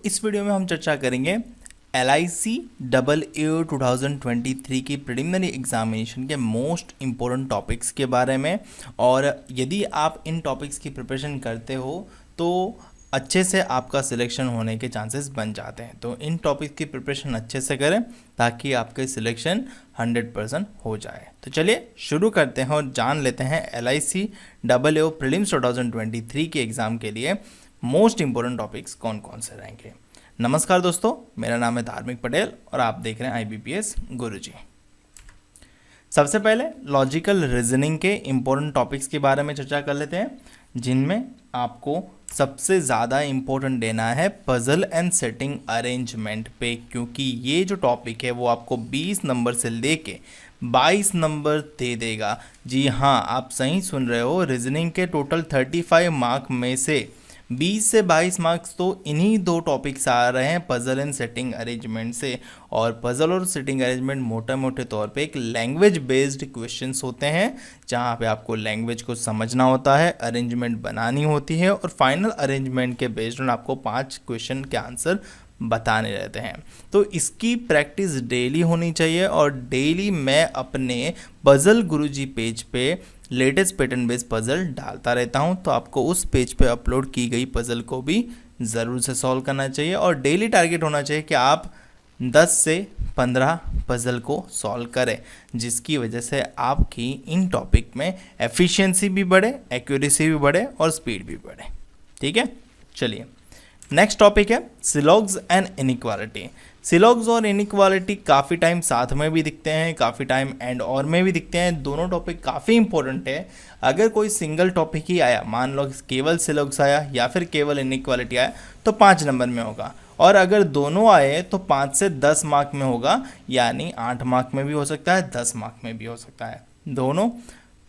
इस वीडियो में हम चर्चा करेंगे LIC AA 2023 की प्रिलिमिनरी एग्जामिनेशन के मोस्ट इम्पोर्टेंट टॉपिक्स के बारे में। और यदि आप इन टॉपिक्स की प्रिपरेशन करते हो तो अच्छे से आपका सिलेक्शन होने के चांसेस बन जाते हैं। तो इन टॉपिक्स की प्रिपरेशन अच्छे से करें ताकि आपके सिलेक्शन 100% हो जाए। तो चलिए शुरू करते हैं और जान लेते हैं LIC AA प्रीलिम्स 2023 के एग्ज़ाम के लिए मोस्ट इम्पोर्टेंट टॉपिक्स कौन कौन से रहेंगे। नमस्कार दोस्तों, मेरा नाम है धार्मिक पटेल और आप देख रहे हैं IBPS गुरुजी। सबसे पहले लॉजिकल रीजनिंग के इम्पोर्टेंट टॉपिक्स के बारे में चर्चा कर लेते हैं, जिनमें आपको सबसे ज़्यादा इम्पोर्टेंट देना है पजल एंड सेटिंग अरेंजमेंट पे, क्योंकि ये जो टॉपिक है वो आपको 20 नंबर से लेके 22 नंबर दे देगा। जी हाँ, आप सही सुन रहे हो, रीजनिंग के टोटल 35 मार्क में से 20 से 22 मार्क्स तो इन्हीं दो टॉपिक्स आ रहे हैं, पजल एंड सेटिंग अरेंजमेंट से। और पजल और सेटिंग अरेंजमेंट मोटे मोटे तौर पे एक लैंग्वेज बेस्ड क्वेश्चंस होते हैं, जहां पे आपको लैंग्वेज को समझना होता है, अरेंजमेंट बनानी होती है और फाइनल अरेंजमेंट के बेस्ड ऑन आपको 5 क्वेश्चन के आंसर बताने रहते हैं। तो इसकी प्रैक्टिस डेली होनी चाहिए और डेली मैं अपने पजल गुरुजी पेज पे लेटेस्ट पैटर्न बेस्ड पजल डालता रहता हूं, तो आपको उस पेज पे अपलोड की गई पजल को भी ज़रूर से सॉल्व करना चाहिए। और डेली टारगेट होना चाहिए कि आप 10 से 15 पजल को सॉल्व करें, जिसकी वजह से आपकी इन टॉपिक में एफिशिएंसी भी बढ़े, एक्यूरेसी भी बढ़े और स्पीड भी बढ़े। ठीक है, चलिए नेक्स्ट टॉपिक है सिलॉग्स एंड इनइक्वालिटी। सिलॉग्स और इनइक्वालिटी काफ़ी टाइम साथ में भी दिखते हैं, काफ़ी टाइम एंड और में भी दिखते हैं। दोनों टॉपिक काफ़ी इंपॉर्टेंट है। अगर कोई सिंगल टॉपिक ही आया, मान लो केवल सिलॉग्स आया या फिर केवल इनइक्वालिटी आया, तो 5 नंबर में होगा। और अगर दोनों आए तो 5 से 10 मार्क में होगा, यानी 8 मार्क में भी हो सकता है, 10 मार्क में भी हो सकता है। दोनों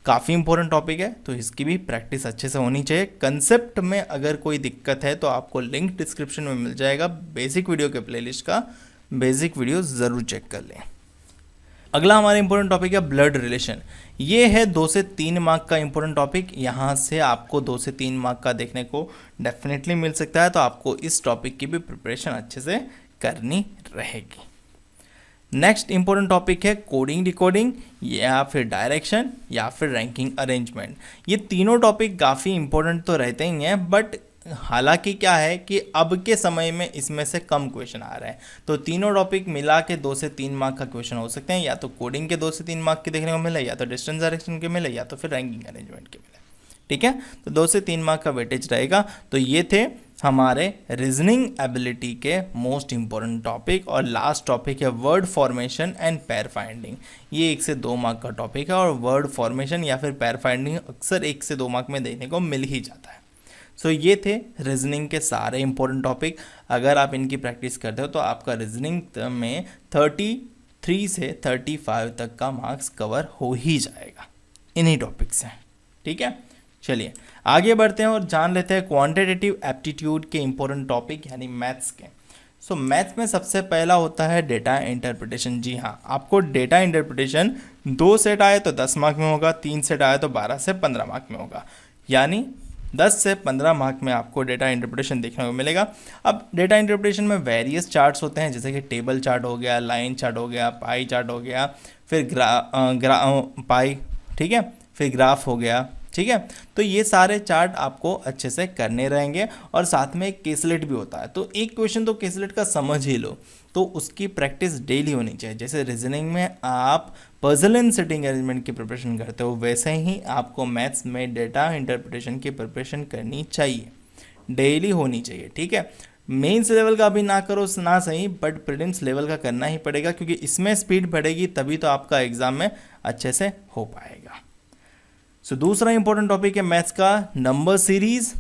काफ़ी इंपॉर्टेंट टॉपिक है, तो इसकी भी प्रैक्टिस अच्छे से होनी चाहिए। कंसेप्ट में अगर कोई दिक्कत है तो आपको लिंक डिस्क्रिप्शन में मिल जाएगा बेसिक वीडियो के प्लेलिस्ट का, बेसिक वीडियो ज़रूर चेक कर लें। अगला हमारा इंपॉर्टेंट टॉपिक है ब्लड रिलेशन। ये है 2 से 3 मार्क का इंपॉर्टेंट टॉपिक। यहाँ से आपको 2 से 3 मार्क का देखने को डेफिनेटली मिल सकता है, तो आपको इस टॉपिक की भी प्रिपरेशन अच्छे से करनी रहेगी। नेक्स्ट इंपॉर्टेंट टॉपिक है कोडिंग डिकोडिंग, या फिर डायरेक्शन, या फिर रैंकिंग अरेंजमेंट। ये तीनों टॉपिक काफ़ी इंपॉर्टेंट तो रहते ही हैं, बट हालांकि क्या है कि अब के समय में इसमें से कम क्वेश्चन आ रहे हैं। तो तीनों टॉपिक मिला के 2 से 3 मार्क का क्वेश्चन हो सकते हैं, या तो कोडिंग के 2 से 3 मार्क के देखने को मिले, या तो डिस्टेंस डायरेक्शन के मिले, या तो फिर रैंकिंग अरेंजमेंट के मिले। ठीक है, तो 2 से 3 मार्क का वेटेज रहेगा। तो ये थे हमारे रीजनिंग एबिलिटी के मोस्ट इंपॉर्टेंट टॉपिक। और लास्ट टॉपिक है वर्ड फॉर्मेशन एंड पैर फाइंडिंग। ये 1 से 2 मार्क का टॉपिक है, और वर्ड फॉर्मेशन या फिर पैर फाइंडिंग अक्सर 1 से 2 मार्क में देखने को मिल ही जाता है। सो ये थे रीजनिंग के सारे इंपॉर्टेंट टॉपिक। अगर आप इनकी प्रैक्टिस करते हो तो आपका रीजनिंग में 33 से 35 तक का मार्क्स कवर हो ही जाएगा इन्हीं टॉपिक से। ठीक है, चलिए आगे बढ़ते हैं और जान लेते हैं क्वांटिटेटिव एप्टीट्यूड के इंपॉर्टेंट टॉपिक यानी मैथ्स के। सो मैथ्स में सबसे पहला होता है डेटा इंटरप्रिटेशन। जी हाँ, आपको डेटा इंटरप्रिटेशन 2 सेट आए तो 10 मार्क में होगा, 3 सेट आए तो 12 से 15 मार्क में होगा, यानी 10 से 15 मार्क में आपको डेटा इंटरप्रिटेशन देखने को मिलेगा। अब डेटा इंटरप्रिटेशन में वेरियस चार्ट्स होते हैं, जैसे कि टेबल चार्ट हो गया, लाइन चार्ट हो गया, पाई चार्ट हो गया, फिर पाई, ठीक है, फिर ग्राफ हो गया। ठीक है, तो ये सारे चार्ट आपको अच्छे से करने रहेंगे। और साथ में एक केसलेट भी होता है, तो एक क्वेश्चन तो केसलेट का समझ ही लो, तो उसकी प्रैक्टिस डेली होनी चाहिए। जैसे रीजनिंग में आप पजल एंड सेटिंग अरेंजमेंट की प्रिपरेशन करते हो, वैसे ही आपको मैथ्स में डेटा इंटरप्रिटेशन की प्रिपरेशन करनी चाहिए, डेली होनी चाहिए। ठीक है, मेंस लेवल का अभी ना करो ना सही, बट प्रीलिम्स लेवल का करना ही पड़ेगा, क्योंकि इसमें स्पीड बढ़ेगी तभी तो आपका एग्जाम में अच्छे से हो पाएगा। सो दूसरा इंपॉर्टेंट टॉपिक है मैथ्स का number series,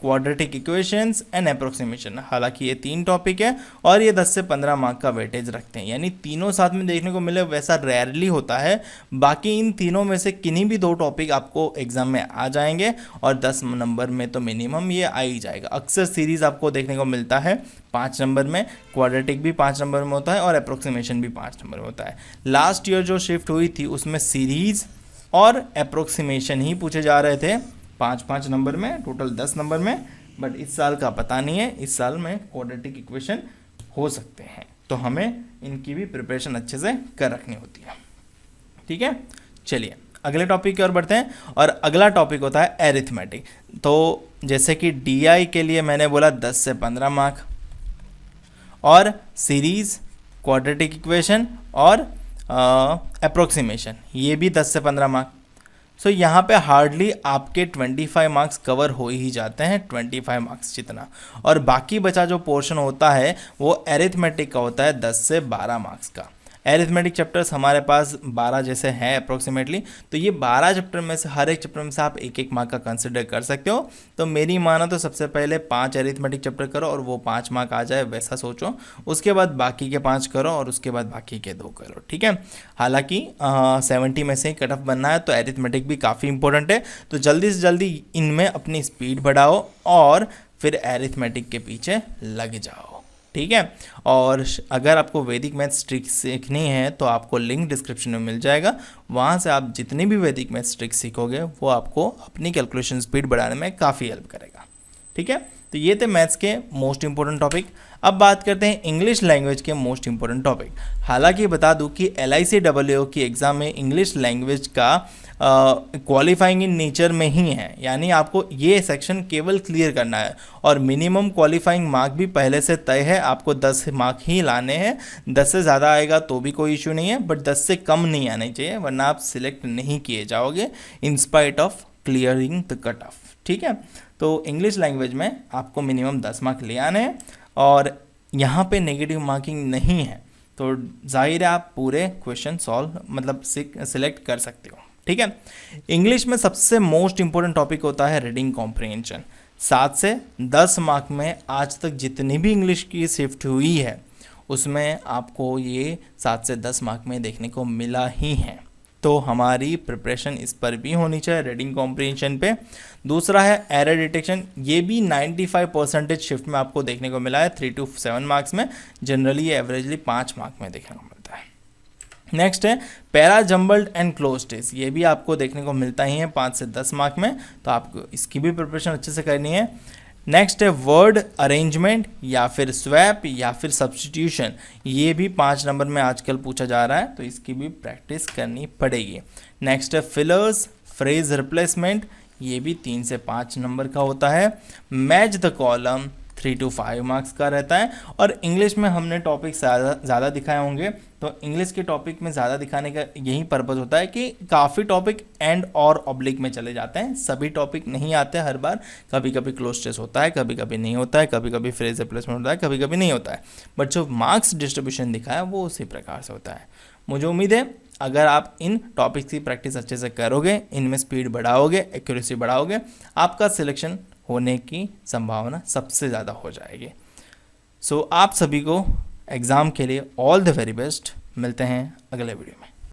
quadratic equations and approximation. हालांकि ये 3 टॉपिक है और ये 10 से 15 मार्क का वेटेज रखते हैं, यानी तीनों साथ में देखने को मिले वैसा रेयरली होता है। बाकी इन तीनों में से किन्हीं भी 2 टॉपिक आपको एग्जाम में आ जाएंगे और 10 नंबर में तो मिनिमम ये आ ही जाएगा। अक्सर सीरीज आपको देखने को मिलता है 5 नंबर में, क्वाड्रेटिक भी 5 नंबर में होता है और अप्रोक्सीमेशन भी 5 नंबर में होता है। लास्ट ईयर जो शिफ्ट हुई थी उसमें सीरीज और अप्रोक्सीमेशन ही पूछे जा रहे थे 5-5 नंबर में, टोटल 10 नंबर में बट इस साल का पता नहीं है, इस साल में क्वाड्रेटिक इक्वेशन हो सकते हैं, तो हमें इनकी भी प्रिपरेशन अच्छे से कर रखनी होती है। ठीक है, चलिए अगले टॉपिक की ओर बढ़ते हैं, और अगला टॉपिक होता है एरिथमेटिक। तो जैसे कि DI के लिए मैंने बोला 10 से 15 मार्क, और सीरीज, क्वाड्रेटिक इक्वेशन और अप्रोक्सीमेशन ये भी 10 से 15 मार्क। सो यहाँ पे हार्डली आपके 25 मार्क्स कवर हो ही जाते हैं, 25 मार्क्स जितना, और बाकी बचा जो पोर्शन होता है वो एरिथमेटिक का होता है 10 से 12 मार्क्स का। एरिथमेटिक चैप्टर्स हमारे पास 12 जैसे हैं अप्रोक्सीमेटली, तो ये 12 चैप्टर में से हर एक चैप्टर में से आप एक एक मार्क का कंसिडर कर सकते हो। तो मेरी मानो तो सबसे पहले 5 एरिथमेटिक चैप्टर करो और वो 5 मार्क आ जाए वैसा सोचो, उसके बाद बाकी के 5 करो और उसके बाद बाकी के 2 करो। ठीक है, हालांकि 70 में से ही कट ऑफ बनना है, तो एरिथमेटिक भी काफ़ी इंपॉर्टेंट है, तो जल्दी से जल्दी इनमें अपनी स्पीड बढ़ाओ और फिर एरिथमेटिक के पीछे लग जाओ। ठीक है, और अगर आपको वैदिक मैथ्स ट्रिक्स सीखनी है तो आपको लिंक डिस्क्रिप्शन में मिल जाएगा, वहाँ से आप जितनी भी वैदिक मैथ्स ट्रिक्स सीखोगे वो आपको अपनी कैलकुलेशन स्पीड बढ़ाने में काफ़ी हेल्प करेगा। ठीक है, तो ये थे मैथ्स के मोस्ट इंपॉर्टेंट टॉपिक। अब बात करते हैं इंग्लिश लैंग्वेज के मोस्ट इंपॉर्टेंट टॉपिक। हालांकि बता दूं कि LICAAO की एग्ज़ाम में इंग्लिश लैंग्वेज का क्वालिफाइंग इन नेचर में ही है, यानी आपको ये सेक्शन केवल क्लियर करना है, और मिनिमम क्वालिफाइंग मार्क भी पहले से तय है, आपको 10 मार्क ही लाने हैं। 10 से ज़्यादा आएगा तो भी कोई इशू नहीं है, बट 10 से कम नहीं आने चाहिए, वरना आप सिलेक्ट नहीं किए जाओगे in spite of clearing the cut off. ठीक है, तो इंग्लिश लैंग्वेज में आपको मिनिमम 10 मार्क ले आने हैं, और यहाँ पे नेगेटिव मार्किंग नहीं है, तो जाहिर है आप पूरे क्वेश्चन सॉल्व मतलब सिलेक्ट कर सकते हो। ठीक है, इंग्लिश में सबसे मोस्ट इंपॉर्टेंट टॉपिक होता है रीडिंग कॉम्प्रिहेंशन। 7 से 10 मार्क में आज तक जितनी भी इंग्लिश की शिफ्ट हुई है उसमें आपको ये 7 से 10 मार्क में देखने को मिला ही है, तो हमारी प्रिपरेशन इस पर भी होनी चाहिए, रीडिंग कॉम्प्रिहेंशन पे। दूसरा है एरर डिटेक्शन, ये भी 95% शिफ्ट में आपको देखने को मिला है, 3 to 7 मार्क्स में, जनरली एवरेजली 5 मार्क में देखने को मिलता है। नेक्स्ट है para jumbled and cloze test, ये भी आपको देखने को मिलता ही है 5 से 10 मार्क में, तो आपको इसकी भी प्रिपरेशन अच्छे से करनी है। नेक्स्ट है वर्ड अरेंजमेंट या फिर स्वैप या फिर सब्स्टिट्यूशन, ये भी 5 नंबर में आजकल पूछा जा रहा है, तो इसकी भी प्रैक्टिस करनी पड़ेगी। नेक्स्ट है फिलर्स, फ्रेज रिप्लेसमेंट, ये भी 3 से 5 नंबर का होता है। Match the column 3 to 5 marks का रहता है, और इंग्लिश में हमने टॉपिक ज़्यादा दिखाए होंगे, तो इंग्लिश के टॉपिक में ज़्यादा दिखाने का यही पर्पज़ होता है कि काफ़ी टॉपिक एंड और ऑब्लिक में चले जाते हैं, सभी टॉपिक नहीं आते हर बार, कभी कभी क्लोज टेस्ट होता है, कभी कभी नहीं होता है, कभी कभी फ्रेज रिप्लेसमेंट होता है, कभी कभी नहीं होता है, बट जो मार्क्स डिस्ट्रीब्यूशन दिखाया वो उसी प्रकार से होता है। मुझे उम्मीद है अगर आप इन टॉपिक्स की प्रैक्टिस अच्छे से करोगे, इनमें स्पीड बढ़ाओगे, एक्यूरेसी बढ़ाओगे, आपका सिलेक्शन होने की संभावना सबसे ज़्यादा हो जाएगी। सो आप सभी को एग्ज़ाम के लिए ऑल द वेरी बेस्ट, मिलते हैं अगले वीडियो में।